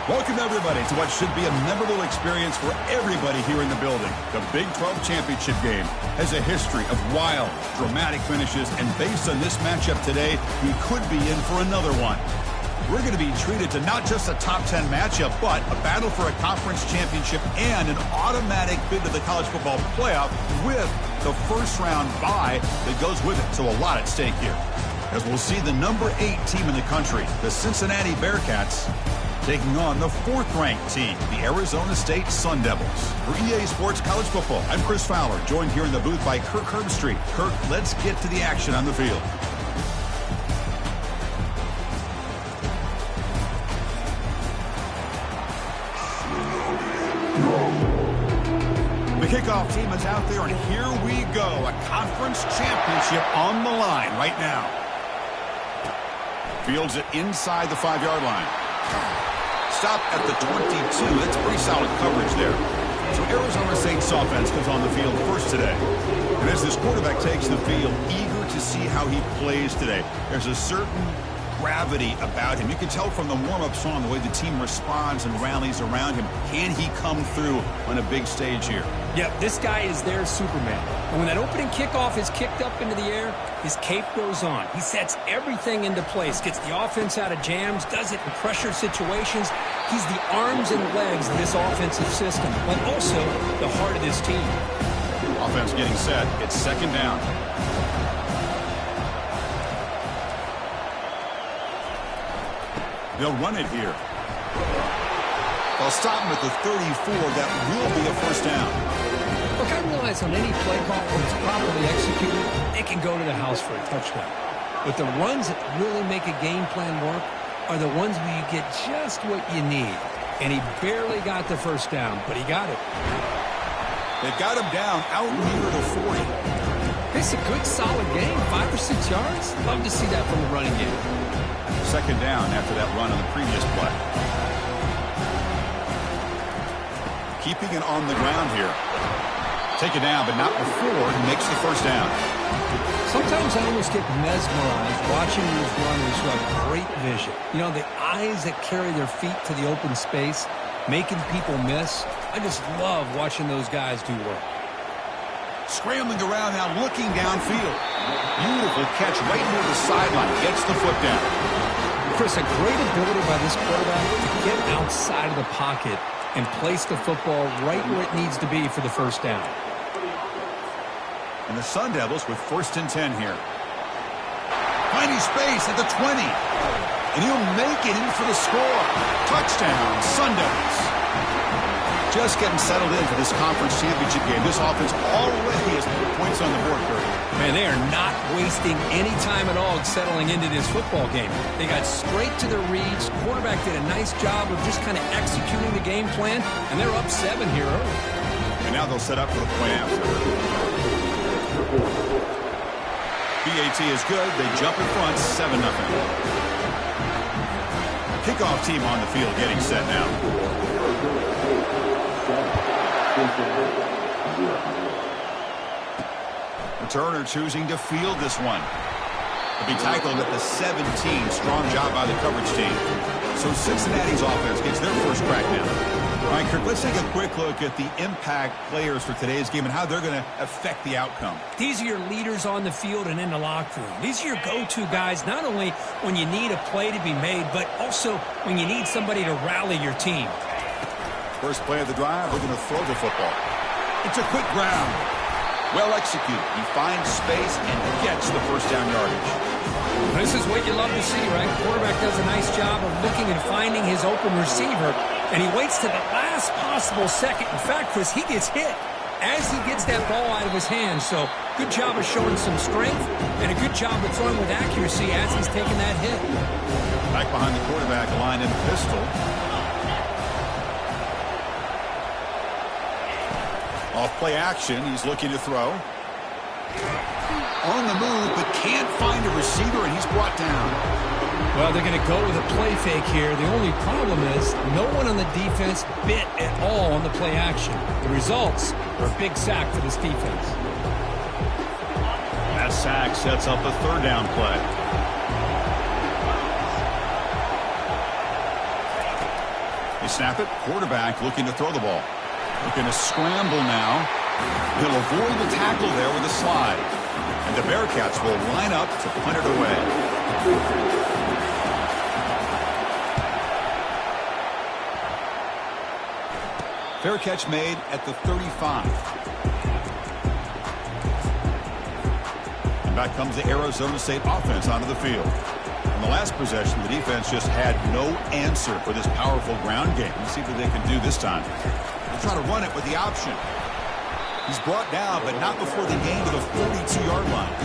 Welcome, everybody, to what should be a memorable experience for everybody here in the building. The Big 12 Championship game has a history of wild, dramatic finishes, and based on this matchup today, we could be in for another one. We're going to be treated to not just a top 10 matchup, but a battle for a conference championship and an automatic bid to the college football playoff with the first-round bye that goes with it. So a lot at stake here. As we'll see the number 8 team in the country, the Cincinnati Bearcats, taking on the 4th-ranked team, the Arizona State Sun Devils. For EA Sports College Football, I'm Chris Fowler, joined here in the booth by Kirk Herbstreit. Kirk, let's get to the action on the field. The kickoff team is out there, and here we go. A conference championship on the line right now. Fields it inside the 5-yard line. Stop at the 22. That's pretty solid coverage there. So Arizona State's offense comes on the field first today. And as this quarterback takes the field, eager to see how he plays today. There's a certain gravity about him. You can tell from the warm-up song the way the team responds and rallies around him. Can he come through on a big stage here? Yeah, this guy is their Superman. And when that opening kickoff is kicked up into the air, his cape goes on. He sets everything into place, gets the offense out of jams, does it in pressure situations. He's the arms and legs of this offensive system, but also the heart of this team. Offense getting set. It's second down. They'll run it here. They'll stop him at the 34. That will be a first down. Look, I realize on any play call, when it's properly executed, it can go to the house for a touchdown. But the runs that really make a game plan work are the ones where you get just what you need. And he barely got the first down, but he got it. They've got him down out near the 40. It's a good, solid game, 5 or 6 yards. Love to see that from the running game. Second down after that run on the previous play. Keeping it on the ground here. Take it down, but not before he makes the first down. Sometimes I almost get mesmerized watching these runners who have great vision. You know, the eyes that carry their feet to the open space, making people miss. I just love watching those guys do work. Scrambling around now, looking downfield. Beautiful catch right near the sideline. Gets the foot down. Chris, a great ability by this quarterback to get outside of the pocket and place the football right where it needs to be for the first down. And the Sun Devils with 1st and 10 here. Finding space at the 20. And he'll make it in for the score. Touchdown, Sun Devils. Just getting settled in for this conference championship game. This offense already has put points on the board, Curry. Man, they are not wasting any time at all settling into this football game. They got straight to their reads. Quarterback did a nice job of just kind of executing the game plan, and they're up 7 here early. And now they'll set up for the point after. PAT is good. They jump in front, 7-0. Kickoff team on the field getting set now. Returner choosing to field this one. He'll be tackled at the 17. Strong job by the coverage team. So Cincinnati's offense gets their first crack now. All right, Kirk, let's take a quick look at the impact players for today's game and how they're going to affect the outcome. These are your leaders on the field and in the locker room. These are your go-to guys, not only when you need a play to be made, but also when you need somebody to rally your team. First play of the drive, we're going to throw the football. It's a quick ground. Well executed. He finds space and gets the first down yardage. This is what you love to see, right? Quarterback does a nice job of looking and finding his open receiver, and he waits to the last possible second. In fact, Chris, he gets hit as he gets that ball out of his hands. So good job of showing some strength and a good job of throwing with accuracy as he's taking that hit. Back behind the quarterback line in pistol. Off play action, he's looking to throw. On the move, but can't find a receiver, and he's brought down. Well, they're going to go with a play fake here. The only problem is no one on the defense bit at all on the play action. The results are a big sack for this defense. That sack sets up a third down play. snap it. Quarterback looking to throw the ball. Looking to scramble now. He'll avoid the tackle there with a slide. And the Bearcats will line up to punt it away. Fair catch made at the 35. And back comes the Arizona State offense onto the field. In the last possession, the defense just had no answer for this powerful ground game. Let's see what they can do this time. They'll try to run it with the option. He's brought down, but not before they gain to the 42-yard line.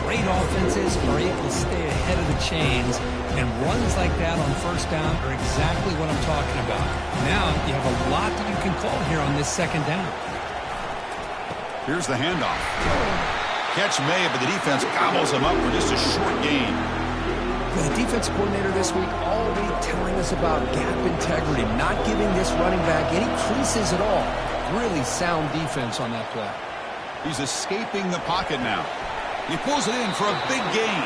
Great offenses are able to stay ahead of the chains, and runs like that on first down are exactly what I'm talking about. Now you have a lot that you can call here on this second down. Here's the handoff. Catch made, but the defense gobbles him up for just a short gain. The defensive coordinator this week all week telling us about gap integrity, not giving this running back any creases at all. Really sound defense on that play. He's escaping the pocket now. He pulls it in for a big gain.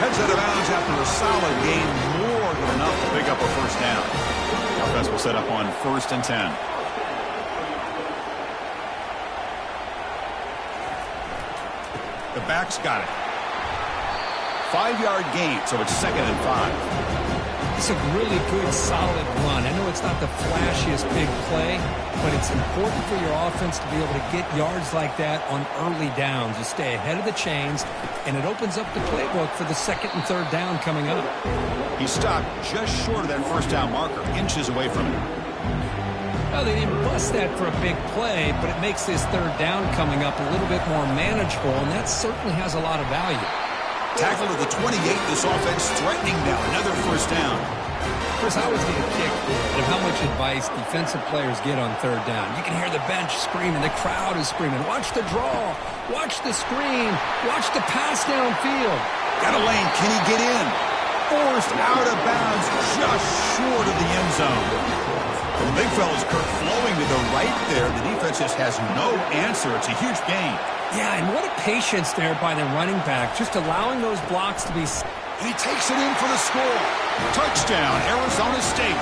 Heads out of bounds after a solid gain, more than enough to pick up a first down. The offense will set up on 1st and 10. The back's got it. 5-yard gain, so it's 2nd and 5. It's a really good, solid run. I know it's not the flashiest big play, but it's important for your offense to be able to get yards like that on early downs. You stay ahead of the chains, and it opens up the playbook for the 2nd and 3rd down coming up. He stopped just short of that first down marker, inches away from it. Well, they didn't bust that for a big play, but it makes this 3rd down coming up a little bit more manageable, and that certainly has a lot of value. Tackle to the 28. This offense threatening now. Another first down. Chris, I always get a kick of how much advice defensive players get on 3rd down. You can hear the bench screaming. The crowd is screaming. Watch the draw. Watch the screen. Watch the pass downfield. Got a lane. Can he get in? Forced out of bounds just short of the end zone. Well, the big fella's Kirk flowing to the right there. The defense just has no answer. It's a huge gain. Yeah, and what a patience there by the running back, just allowing those blocks to be... And he takes it in for the score. Touchdown, Arizona State.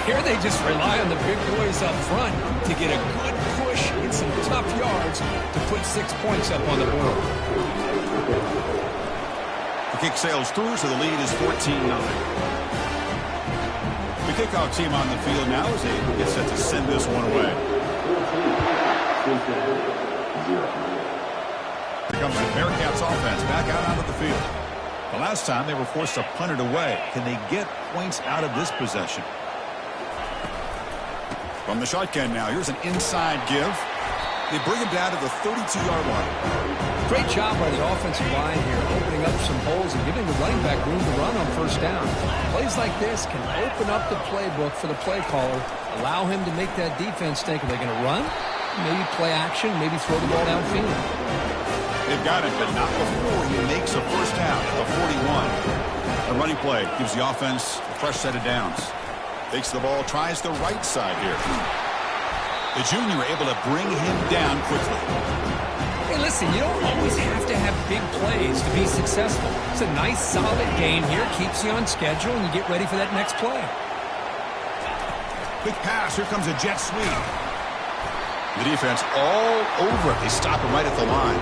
Here they just rely on the big boys up front to get a good push and some tough yards to put 6 points up on the board. The kick sails through, so the lead is 14-9. The kickoff team on the field now as they get set to send this one away. Here comes the Bearcats offense back out onto the field. The last time they were forced to punt it away. Can they get points out of this possession? From the shotgun now, here's an inside give. They bring him down to the 32-yard line. Great job by the offensive line here, opening up some holes and giving the running back room to run on first down. Plays like this can open up the playbook for the play caller, allow him to make that defense think, are they going to run? Maybe play action, maybe throw the ball downfield. They've got it, but not before he makes a first down at the 41. The running play gives the offense a fresh set of downs. Takes the ball, tries the right side here. The junior able to bring him down quickly. Hey, listen, you don't always have to have big plays to be successful. It's a nice, solid gain here. Keeps you on schedule, and you get ready for that next play. Quick pass. Here comes a jet sweep. The defense all over it. They stop him right at the line.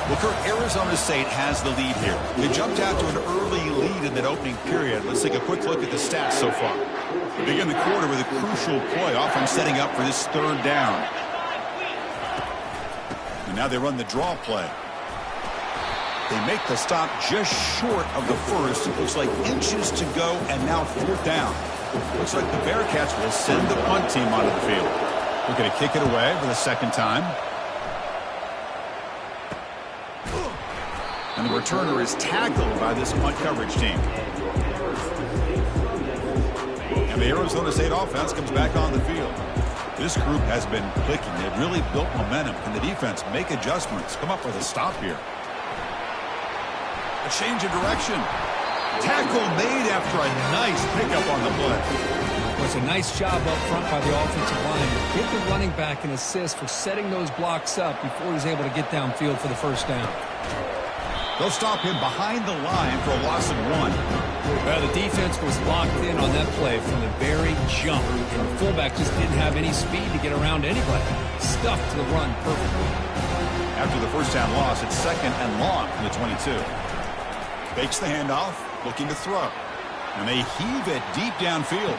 Well, Kirk, Arizona State has the lead here. They jumped out to an early lead in that opening period. Let's take a quick look at the stats so far. They begin the quarter with a crucial play, often setting up for this 3rd down. And now they run the draw play. They make the stop just short of the first. It looks like inches to go, and now 4th down. Looks like the Bearcats will send the punt team onto the field. We're going to kick it away for the 2nd time. And the returner is tackled by this punt coverage team. And the Arizona State offense comes back on the field. This group has been clicking. They've really built momentum. Can the defense make adjustments? Come up with a stop here. A change of direction. Tackle made after a nice pickup on the play. It was a nice job up front by the offensive line. Give the running back an assist for setting those blocks up before he's able to get downfield for the first down. They'll stop him behind the line for a loss of 1. Well, the defense was locked in on that play from the very jump, and the fullback just didn't have any speed to get around anybody. Stuffed the run perfectly. After the first down loss, it's 2nd and long from the 22. Fakes the handoff, looking to throw. And they heave it deep downfield.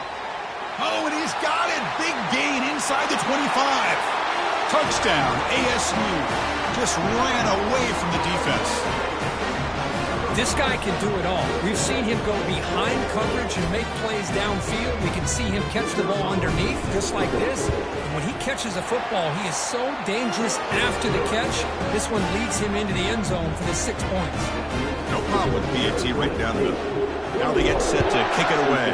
Oh, and he's got it. Big gain inside the 25. Touchdown, ASU. Just ran away from the defense. This guy can do it all. We've seen him go behind coverage and make plays downfield. We can see him catch the ball underneath, just like this. And when he catches a football, he is so dangerous after the catch. This one leads him into the end zone for the 6 points. No problem with the PAT right down the middle. Now they get set to kick it away.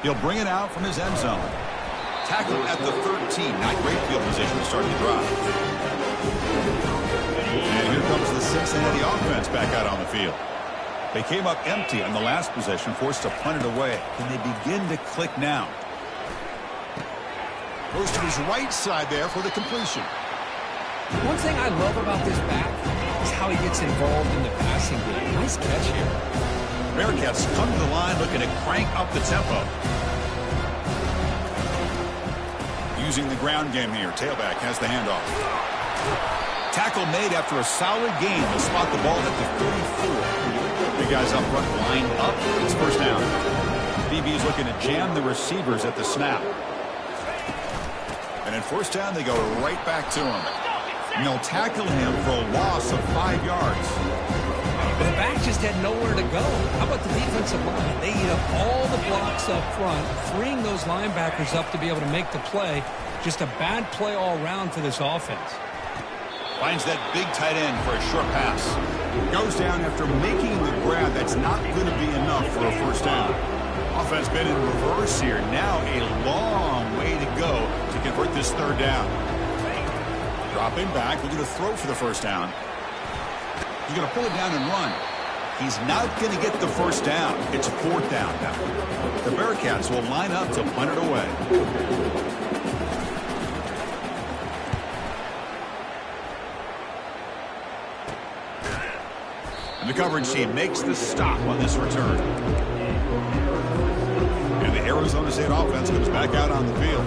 He'll bring it out from his end zone. Tackle at the 13. Not great field position to start the drive. And here comes the Cincinnati offense back out on the field. They came up empty on the last possession, forced to punt it away. And they begin to click now. Goes to his right side there for the completion. One thing I love about this back is how he gets involved in the passing game. Nice catch here. Bearcats come to the line looking to crank up the tempo. Using the ground game here. Tailback has the handoff. Tackle made after a solid gain. They'll spot the ball at the 34. Big guys up front lined up. It's first down. DB's looking to jam the receivers at the snap. And at first down, they go right back to him. And they'll tackle him for a loss of 5 yards. But the back just had nowhere to go. How about the defensive line? They eat up all the blocks up front, freeing those linebackers up to be able to make the play. Just a bad play all around for this offense. Finds that big tight end for a short pass. Goes down after making the grab. That's not going to be enough for a first down. Offense been in reverse here. Now a long way to go to convert this third down. Dropping back, looking to throw for the first down. He's going to pull it down and run. He's not going to get the first down. It's 4th down now. The Bearcats will line up to punt it away. And the coverage team makes the stop on this return. And the Arizona State offense comes back out on the field.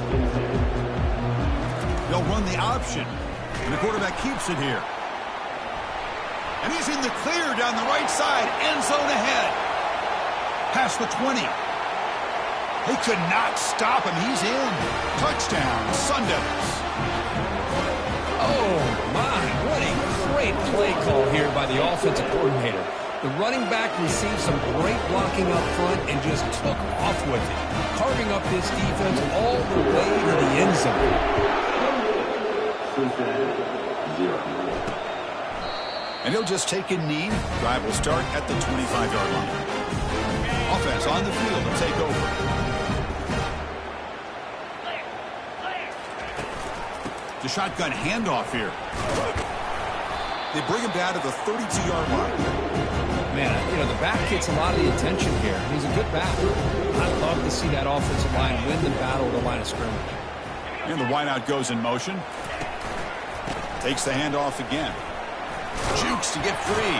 They'll run the option. And the quarterback keeps it here. And he's in the clear down the right side. End zone ahead. Past the 20. They could not stop him. He's in. Touchdown, Sun Devils. Oh, my. What a great play call here by the offensive coordinator. The running back received some great blocking up front and just took off with it, carving up this defense all the way to the end zone. And he'll just take a knee. Drive will start at the 25-yard line. Offense on the field to take over. The shotgun handoff here. They bring him down to the 32-yard line. Man, you know, the back gets a lot of the attention here. He's a good back. I'd love to see that offensive line win the battle at the line of scrimmage. And the wideout goes in motion. Takes the handoff again. Jukes to get free.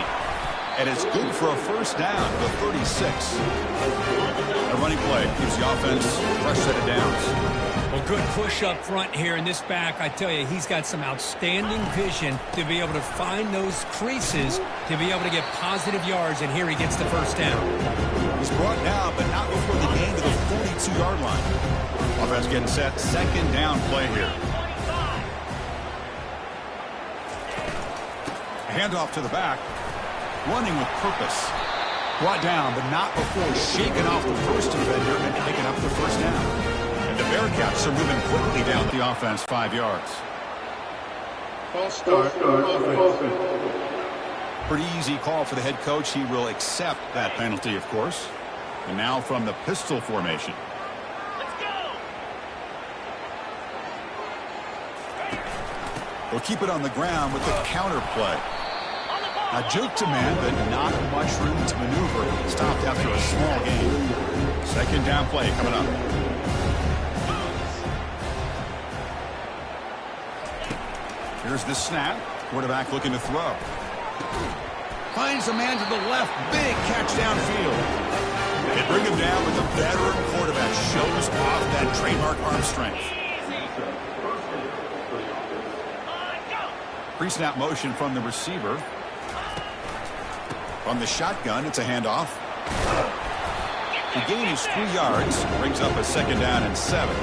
And it's good for a first down, the 36. A running play keeps the offense fresh set of downs. Well, good push up front here in this back. I tell you, he's got some outstanding vision to be able to find those creases to be able to get positive yards, and here he gets the first down. He's brought down, but not before the gain to the 42-yard line. Offense getting set, second down play here. A handoff to the back, running with purpose. Brought down, but not before shaking off the first defender and picking up the first down. And the Bearcats are moving quickly down the offense 5 yards. False start. Pretty easy call for the head coach. He will accept that penalty, of course. And now from the pistol formation. We'll keep it on the ground with the counter play. A juke to man, but not much room to maneuver. Stopped after a small gain. Second down play coming up. Here's the snap. Quarterback looking to throw. Finds a man to the left. Big catch downfield. They bring him down with a veteran quarterback. Shows off that trademark arm strength. Pre-snap motion from the receiver. From the shotgun, it's a handoff. The gain is 3 yards. Brings up a 2nd down and 7.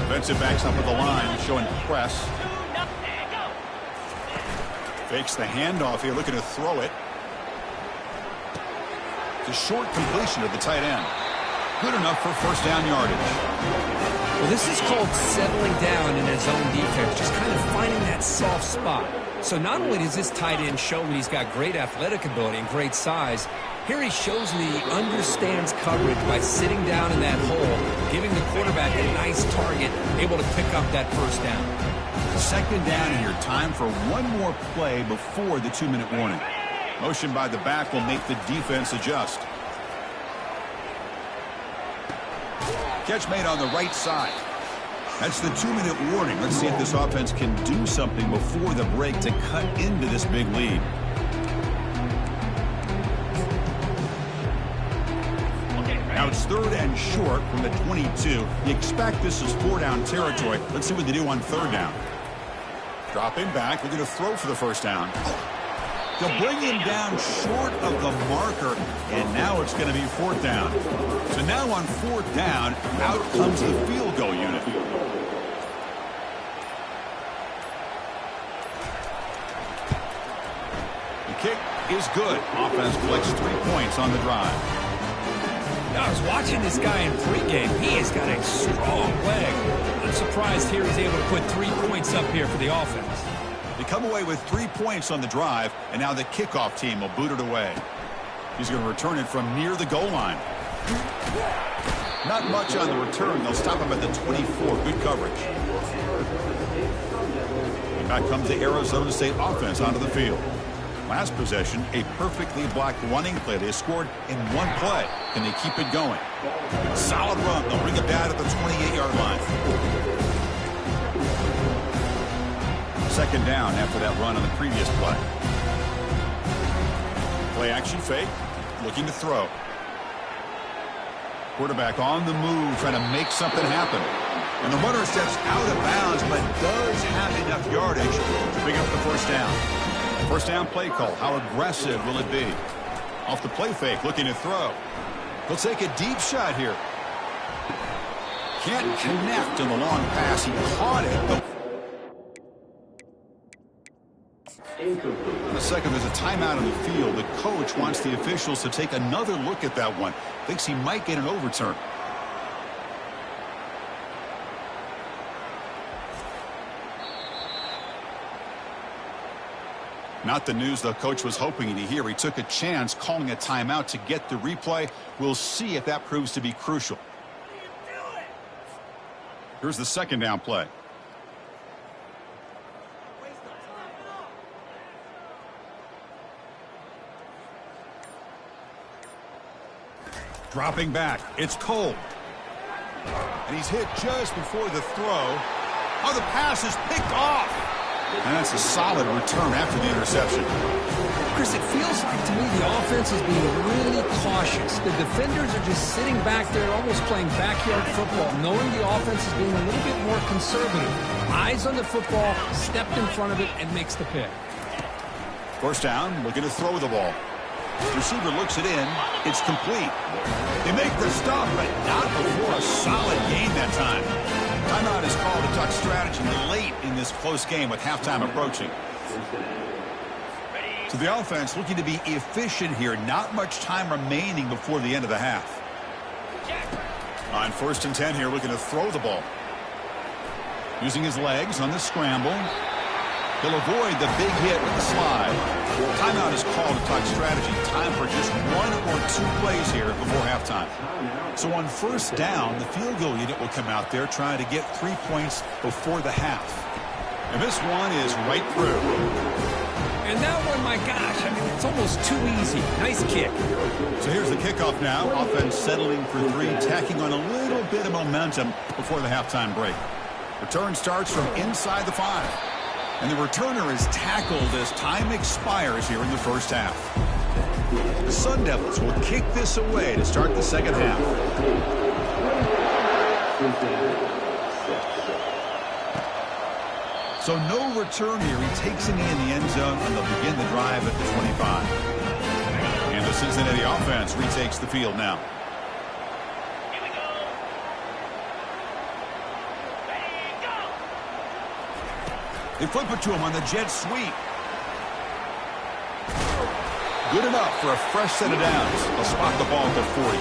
Defensive backs up at the line, showing press. Fakes the handoff here, looking to throw it. It's a short completion of the tight end. Good enough for 1st down yardage. Well, this is called settling down in his own defense, just kind of finding that soft spot. So not only does this tight end show that he's got great athletic ability and great size, here he shows that he understands coverage by sitting down in that hole, giving the quarterback a nice target, able to pick up that 1st down. 2nd down here. Time for one more play before the 2-minute warning. Motion by the back will make the defense adjust. Catch made on the right side. That's the 2-minute warning. Let's see if this offense can do something before the break to cut into this big lead. Now it's 3rd and short from the 22. You expect this is 4-down territory. Let's see what they do on 3rd down. Dropping back. Looking to throw for the 1st down. They'll bring him down short of the marker, and now it's going to be 4th down. So now on 4th down, out comes the field goal unit. The kick is good. Offense collects 3 points on the drive. Now, I was watching this guy in pregame. He has got a strong leg. I'm surprised here he's able to put 3 points up here for the offense. They come away with 3 points on the drive, and now the kickoff team will boot it away. He's going to return it from near the goal line. Not much on the return. They'll stop him at the 24. Good coverage. And back comes the Arizona State offense onto the field. Last possession, a perfectly blocked running play. They scored in 1 play. Can they keep it going? Solid run. They'll bring it down at the 28-yard line. 2nd down after that run on the previous play. Play action fake. Looking to throw. Quarterback on the move, trying to make something happen. And the runner steps out of bounds, but does have enough yardage to pick up the 1st down. 1st down play call. How aggressive will it be? Off the play fake, looking to throw. He'll take a deep shot here. Can't connect on the long pass. He caught it, but in a second, there's a timeout on the field. The coach wants the officials to take another look at that one. Thinks he might get an overturn. Not the news the coach was hoping to hear. He took a chance calling a timeout to get the replay. We'll see if that proves to be crucial. Here's the 2nd down play. Dropping back. It's Cole. And he's hit just before the throw. Oh, the pass is picked off. And that's a solid return after the interception. Chris, it feels like to me the offense is being really cautious. The defenders are just sitting back there almost playing backyard football, knowing the offense is being a little bit more conservative. Eyes on the football, stepped in front of it, and makes the pick. 1st down, looking to throw the ball. Receiver looks it in. It's complete. They make the stop, but not before a solid gain that time. Timeout is called to talk strategy late in this close game with halftime approaching. So the offense looking to be efficient here. Not much time remaining before the end of the half. On 1st and 10 here, looking to throw the ball. Using his legs on the scramble. He'll avoid the big hit with the slide. Timeout is called to talk strategy. Time for just 1 or 2 plays here before halftime. So on 1st down, the field goal unit will come out there trying to get 3 points before the half. And this one is right through. And that one, my gosh, I mean, it's almost too easy. Nice kick. So here's the kickoff now. Offense settling for 3, tacking on a little bit of momentum before the halftime break. Return starts from inside the 5. And the returner is tackled as time expires here in the first half. The Sun Devils will kick this away to start the second half. So no return here. He takes a knee in the end zone, and they'll begin the drive at the 25. And the Cincinnati offense retakes the field now. They flip it to him on the jet sweep. Good enough for a fresh set of downs. They'll spot the ball at the 40.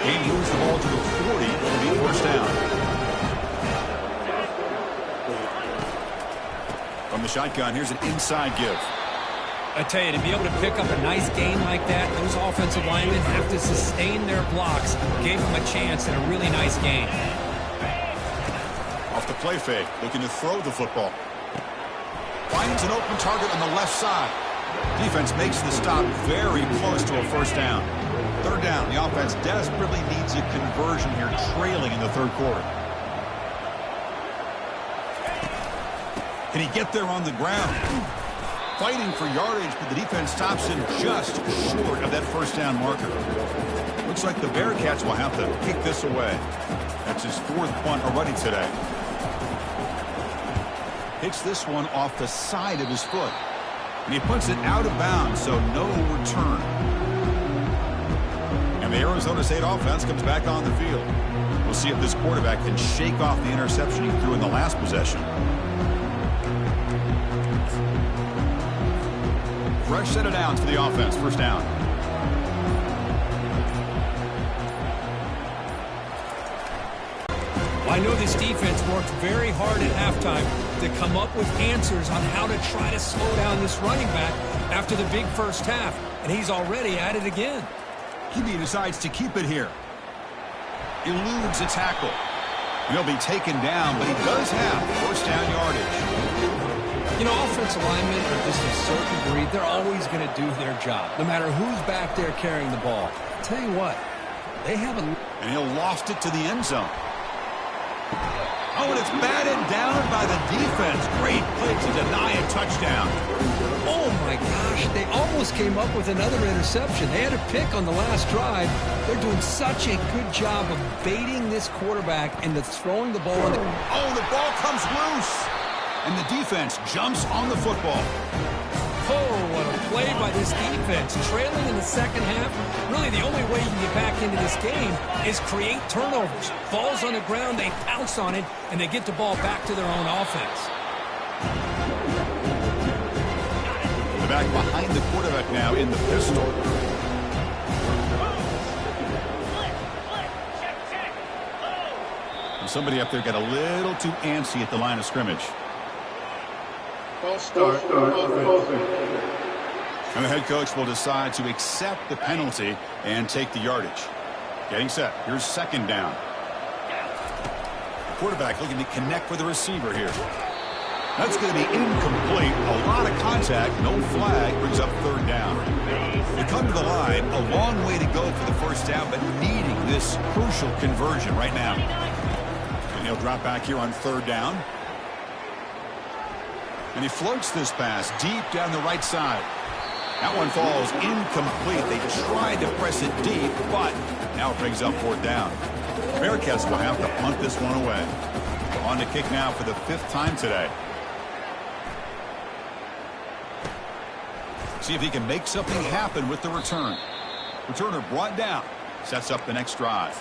He moves the ball to the 40. It'll be first down. From the shotgun, here's an inside give. I tell you, to be able to pick up a nice gain like that, those offensive linemen have to sustain their blocks. Gave them a chance and a really nice gain. Off the play fake, looking to throw the football. Finds an open target on the left side. Defense makes the stop very close to a first down. Third down, the offense desperately needs a conversion here, trailing in the third quarter. Can he get there on the ground? Fighting for yardage, but the defense stops him just short of that first down marker. Looks like the Bearcats will have to kick this away. That's his 4th punt already today. Hits this one off the side of his foot. And he puts it out of bounds, so no return. And the Arizona State offense comes back on the field. We'll see if this quarterback can shake off the interception he threw in the last possession. Fresh set of downs for the offense. First down. I know this defense worked very hard at halftime to come up with answers on how to try to slow down this running back after the big first half. And he's already at it again. He decides to keep it here. Eludes a tackle. He'll be taken down, but he does have first down yardage. You know, offensive linemen are just a certain breed. They're always going to do their job, no matter who's back there carrying the ball. I'll tell you what, they haven't. And he'll loft it to the end zone. Oh, and it's batted down by the defense. Great play to deny a touchdown. Oh, my gosh. They almost came up with another interception. They had a pick on the last drive. They're doing such a good job of baiting this quarterback into throwing the ball. Oh, the ball comes loose. And the defense jumps on the football. Oh, what a play by this defense. Trailing in the second half. Really, the only way you can get back into this game is create turnovers. Ball's on the ground, they pounce on it, and they get the ball back to their own offense. The back behind the quarterback now in the pistol. And somebody up there got a little too antsy at the line of scrimmage. False start. And the head coach will decide to accept the penalty and take the yardage. Getting set. Here's second down. The quarterback looking to connect with the receiver here. That's going to be incomplete. A lot of contact. No flag. Brings up third down. They come to the line. A long way to go for the first down, but needing this crucial conversion right now. And he'll drop back here on third down. And he floats this pass deep down the right side. That one falls incomplete. They tried to press it deep, but now it brings up fourth down. Bearcats will have to punt this one away. On to kick now for the 5th time today. See if he can make something happen with the return. Returner brought down. Sets up the next drive.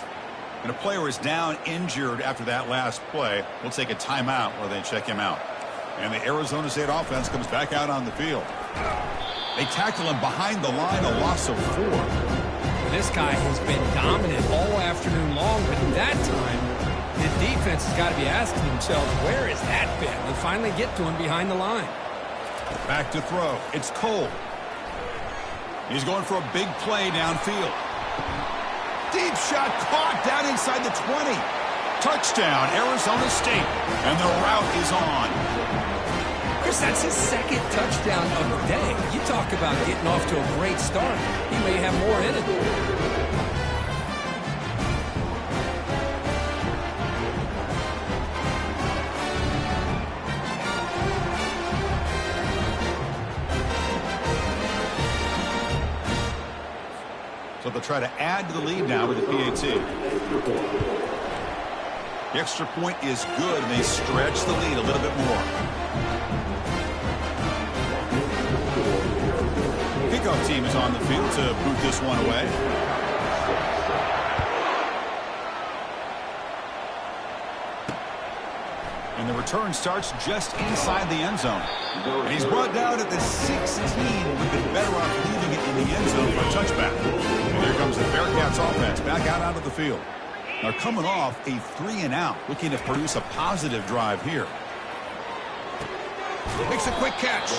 And a player is down injured after that last play. We'll take a timeout while they check him out. And the Arizona State offense comes back out on the field. They tackle him behind the line, a loss of 4. This guy has been dominant all afternoon long, but that time, the defense has got to be asking themselves, where has that been? They finally get to him behind the line. Back to throw. It's Cole. He's going for a big play downfield. Deep shot caught down inside the 20. Touchdown, Arizona State. And the route is on. Chris, that's his 2nd touchdown of the day. You talk about getting off to a great start. He may have more in it. but they'll try to add to the lead now with the PAT. The extra point is good, and they stretch the lead a little bit more. Kickoff team is on the field to boot this one away. And the return starts just inside the end zone. And he's brought down at the 16. We've been better off leaving it in the end zone for a touchback. And here comes the Bearcats offense back out onto the field. They're coming off a 3-and-out, looking to produce a positive drive here. Makes a quick catch.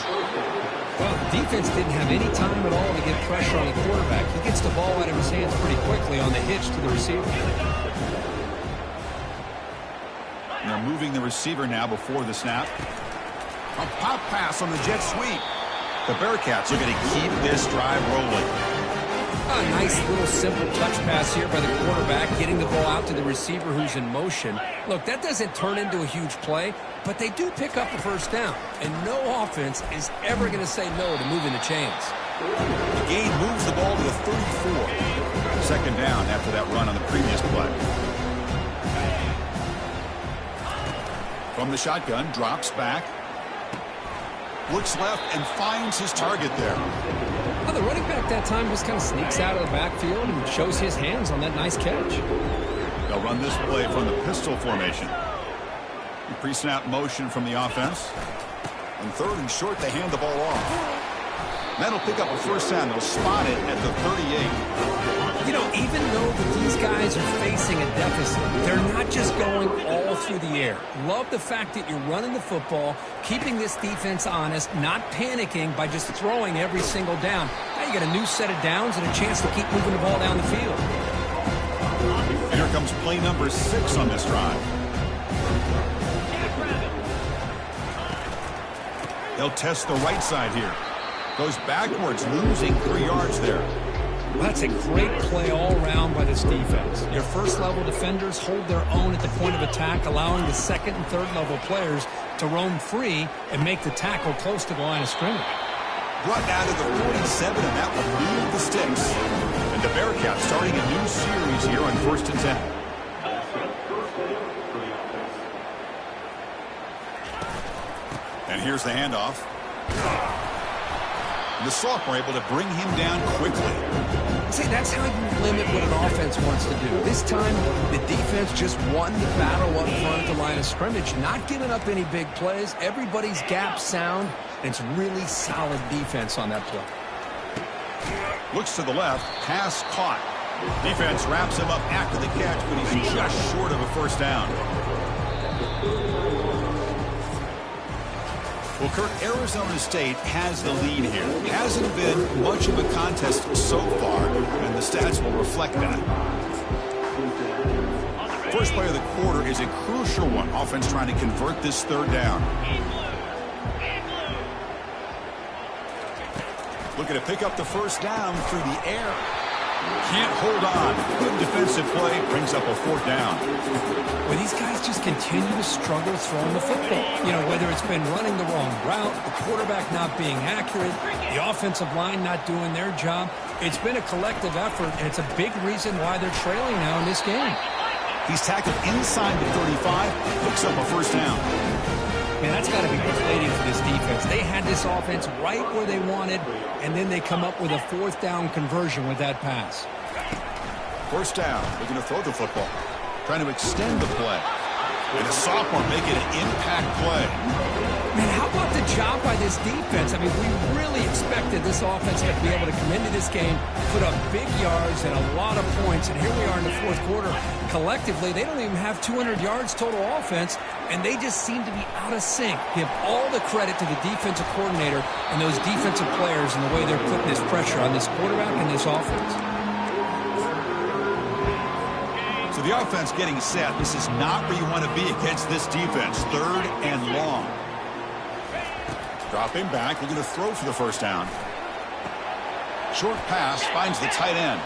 Well, the defense didn't have any time at all to get pressure on the quarterback. He gets the ball out of his hands pretty quickly on the hitch to the receiver. And they're moving the receiver now before the snap. A pop pass on the jet sweep. The Bearcats are going to keep this drive rolling. A nice little simple touch pass here by the quarterback, getting the ball out to the receiver who's in motion. Look, that doesn't turn into a huge play, but they do pick up a first down. And no offense is ever going to say no to moving the chains. The gain moves the ball to the 34. Second down after that run on the previous play. From the shotgun, drops back. Looks left and finds his target there. Well, the running back that time just kind of sneaks out of the backfield and shows his hands on that nice catch. They'll run this play from the pistol formation. Pre-snap motion from the offense. And third and short, they hand the ball off. That'll pick up a first down. They'll spot it at the 38. You know, even though that these guys are facing a deficit, they're not just going all through the air. Love the fact that you're running the football, keeping this defense honest, not panicking by just throwing every single down. Now you got a new set of downs and a chance to keep moving the ball down the field. And here comes play number 6 on this drive. They'll test the right side here. Goes backwards, losing 3 yards there. Well, that's a great play all around by this defense. Your first-level defenders hold their own at the point of attack, allowing the second and third-level players to roam free and make the tackle close to the line of scrimmage. Brought down to the 47, and that will move the sticks. And the Bearcats starting a new series here on 1st and 10. And here's the handoff. The sophomore able to bring him down quickly. See, that's how you limit what an offense wants to do. This time, the defense just won the battle up front at the line of scrimmage, not giving up any big plays. Everybody's gap sound. It's really solid defense on that play. Looks to the left, pass caught. Defense wraps him up after the catch, but he's just short of a first down. Well, Kirk, Arizona State has the lead here. Hasn't been much of a contest so far, and the stats will reflect that. First play of the quarter is a crucial one. Offense trying to convert this third down. Looking to pick up the first down through the air. Can't hold on. Good defensive play. Brings up a fourth down. Well, these guys just continue to struggle throwing the football. You know, whether it's been running the wrong route, the quarterback not being accurate, the offensive line not doing their job. It's been a collective effort, and it's a big reason why they're trailing now in this game. He's tackled inside the 35. Picks up a first down. Man, that's got to be deflating for this defense. They had this offense right where they wanted, and then they come up with a fourth down conversion with that pass. First down. Looking to throw the football. Trying to extend the play. And a sophomore making an impact play. Man, how about the job by this defense? I mean, we really expected this offense to be able to come into this game, put up big yards and a lot of points, and here we are in the fourth quarter. Collectively, they don't even have 200 yards total offense, and they just seem to be out of sync. Give all the credit to the defensive coordinator and those defensive players and the way they're putting this pressure on this quarterback and this offense. So the offense getting set. This is not where you want to be against this defense. Third and long. Dropping back, looking to throw for the first down. Short pass, finds the tight end.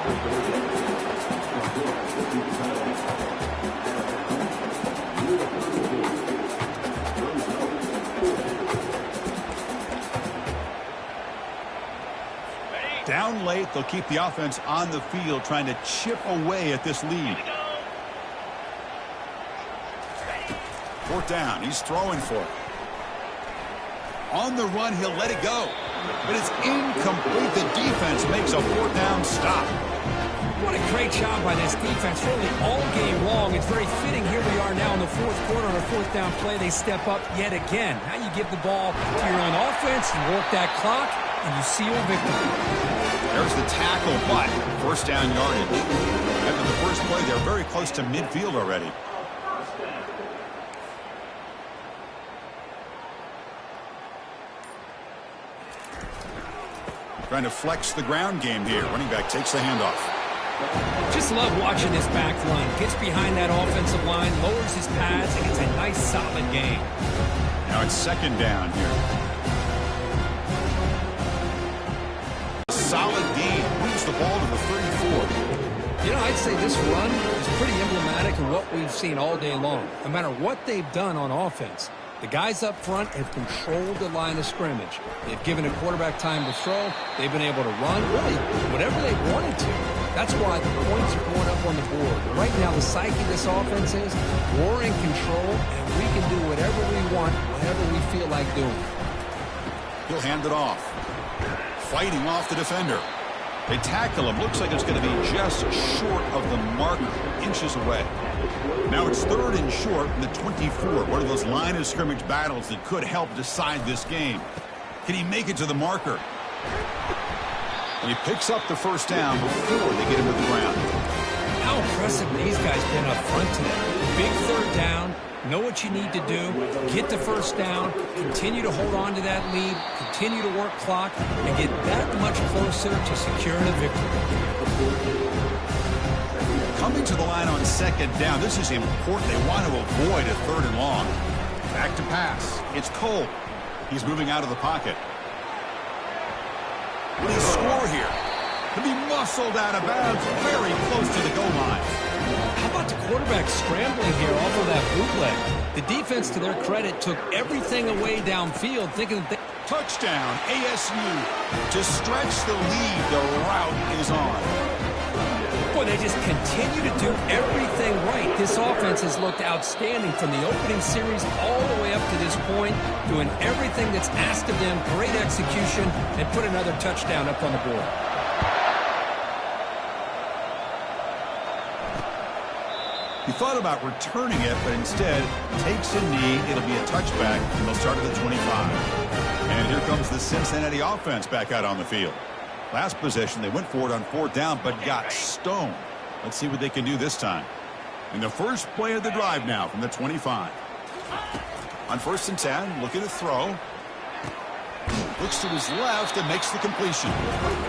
Down late, they'll keep the offense on the field trying to chip away at this lead. Fourth down, he's throwing for it. On the run, he'll let it go. But it's incomplete. The defense makes a fourth down stop. What a great job by this defense, really all game long. It's very fitting. Here we are now in the fourth quarter on a fourth down play. They step up yet again. Now you give the ball to your own offense, you work that clock, and you seal victory. There's the tackle, but first down yardage. After the first play, they're very close to midfield already. Trying to flex the ground game here. Running back takes the handoff. Just love watching this back line. Gets behind that offensive line, lowers his pads, and gets a nice solid gain. Now it's second down here. Solid gain. Moves the ball to the 34. You know, I'd say this run is pretty emblematic of what we've seen all day long. No matter what they've done on offense, the guys up front have controlled the line of scrimmage. They've given a quarterback time to throw. They've been able to run, really, whatever they wanted to. That's why the points are going up on the board. Right now, the psyche of this offense is we're in control, and we can do whatever we want, whatever we feel like doing. He'll hand it off. Fighting off the defender. They tackle him. Looks like it's going to be just short of the marker, inches away. Now it's third and short in the 24. One of those line of scrimmage battles that could help decide this game. Can he make it to the marker? And he picks up the first down before they get him to the ground. How impressive these guys been up front today. Big third down. Know what you need to do. Get the first down. Continue to hold on to that lead. Continue to work clock. And get that much closer to securing a victory. Coming to the line on second down. This is important. They want to avoid a third and long. Back to pass. It's Cole. He's moving out of the pocket. Will he score here? He'll be muscled out of bounds very close to the goal line. How about the quarterback scrambling here off of that bootleg? The defense, to their credit, took everything away downfield, thinking that they... Touchdown, ASU. To stretch the lead, the route is on. Boy, they just continue to do everything right. This offense has looked outstanding from the opening series all the way up to this point, doing everything that's asked of them, great execution, and put another touchdown up on the board. He thought about returning it, but instead takes a knee. It'll be a touchback, and they'll start at the 25. And here comes the Cincinnati offense back out on the field. Last possession, they went for it on fourth down, but got stoned. Let's see what they can do this time. In the first play of the drive now from the 25. On first and 10, looking to throw. Looks to his left and makes the completion.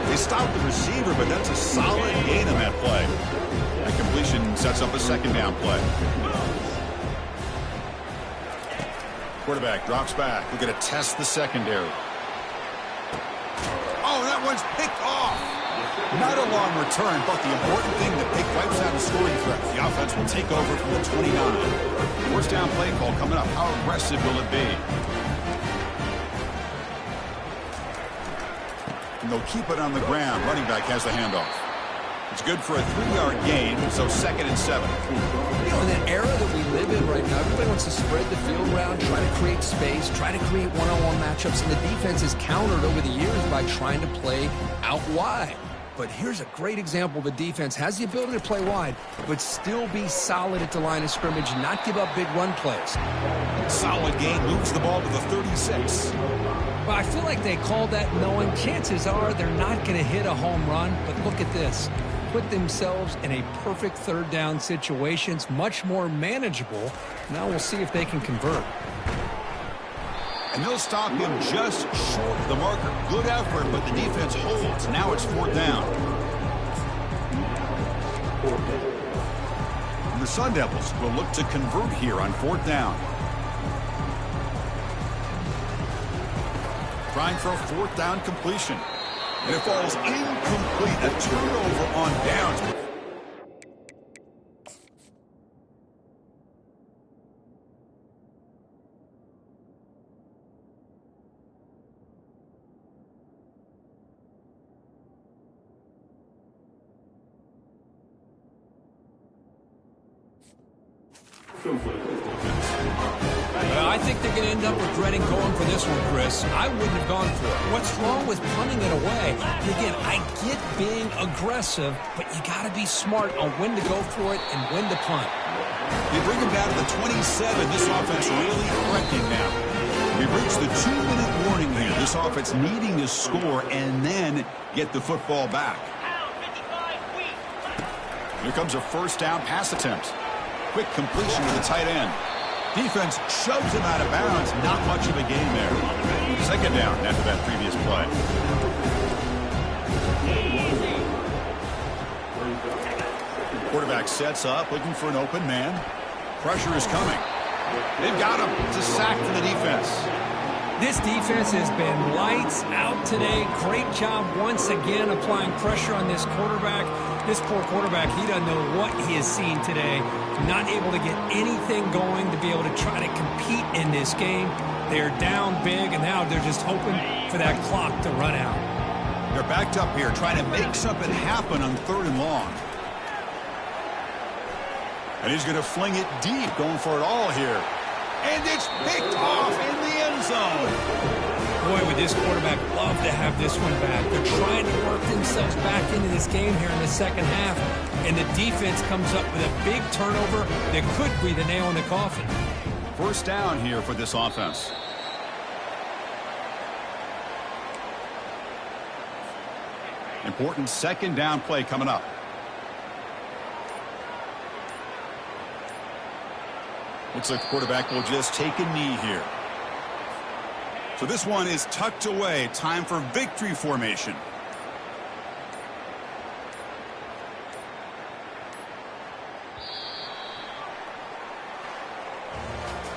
They stopped the receiver, but that's a solid gain on that play. That completion sets up a second down play. Quarterback drops back. We're going to test the secondary. Oh, that one's picked off. Not a long return, but the important thing, the pick wipes out a scoring threat. The offense will take over from the 29. First down play call coming up. How aggressive will it be? And they'll keep it on the ground. Running back has the handoff. It's good for a 3-yard gain, so second and 7. You know, in that era that we live in right now, everybody wants to spread the field around, try to create space, try to create one-on-one matchups, and the defense has countered over the years by trying to play out wide. But here's a great example. The defense has the ability to play wide, but still be solid at the line of scrimmage, not give up big run plays. Solid gain, moves the ball to the 36. Well, I feel like they called that knowing chances are they're not going to hit a home run, but look at this. Put themselves in a perfect third down situation. It's much more manageable. Now we'll see if they can convert. And they'll stop him just short of the marker. Good effort, but the defense holds. Now it's fourth down. And the Sun Devils will look to convert here on fourth down. Trying for a fourth down completion. And it falls incomplete. A turnover on downs. I think they're going to end up regretting going for this one, Chris. I wouldn't have gone for it. What's wrong with punting it away? And again, I get being aggressive, but you got to be smart on when to go for it and when to punt. They bring him down to the 27. This offense really threatening now. We've reached the 2-minute warning here. This offense needing to score and then get the football back. Here comes a first down pass attempt. Quick completion to the tight end. Defense shoves him out of bounds. Not much of a gain there. Second down after that previous play. Quarterback sets up, looking for an open man. Pressure is coming. They've got him. It's a sack for the defense. This defense has been lights out today. Great job once again applying pressure on this quarterback. This poor quarterback, he doesn't know what he has seen today. Not able to get anything going to be able to try to compete in this game. They're down big, and now they're just hoping for that clock to run out. They're backed up here, trying to make something happen on 3rd and long. And he's going to fling it deep, going for it all here. And it's picked off in the end zone. Boy, would this quarterback love to have this one back. They're trying to work themselves back into this game here in the second half. And the defense comes up with a big turnover that could be the nail in the coffin. First down here for this offense. Important second down play coming up. Looks like the quarterback will just take a knee here. So this one is tucked away. Time for victory formation.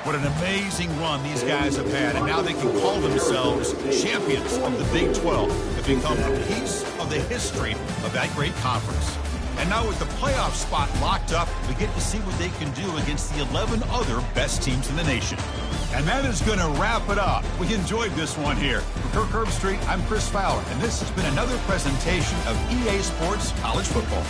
What an amazing run these guys have had, and now they can call themselves champions of the Big 12. Have become a piece of the history of that great conference. And now with the playoff spot locked up, we get to see what they can do against the 11 other best teams in the nation. And that is going to wrap it up. We enjoyed this one here. For Kirk Herbstreit, I'm Chris Fowler, and this has been another presentation of EA Sports College Football.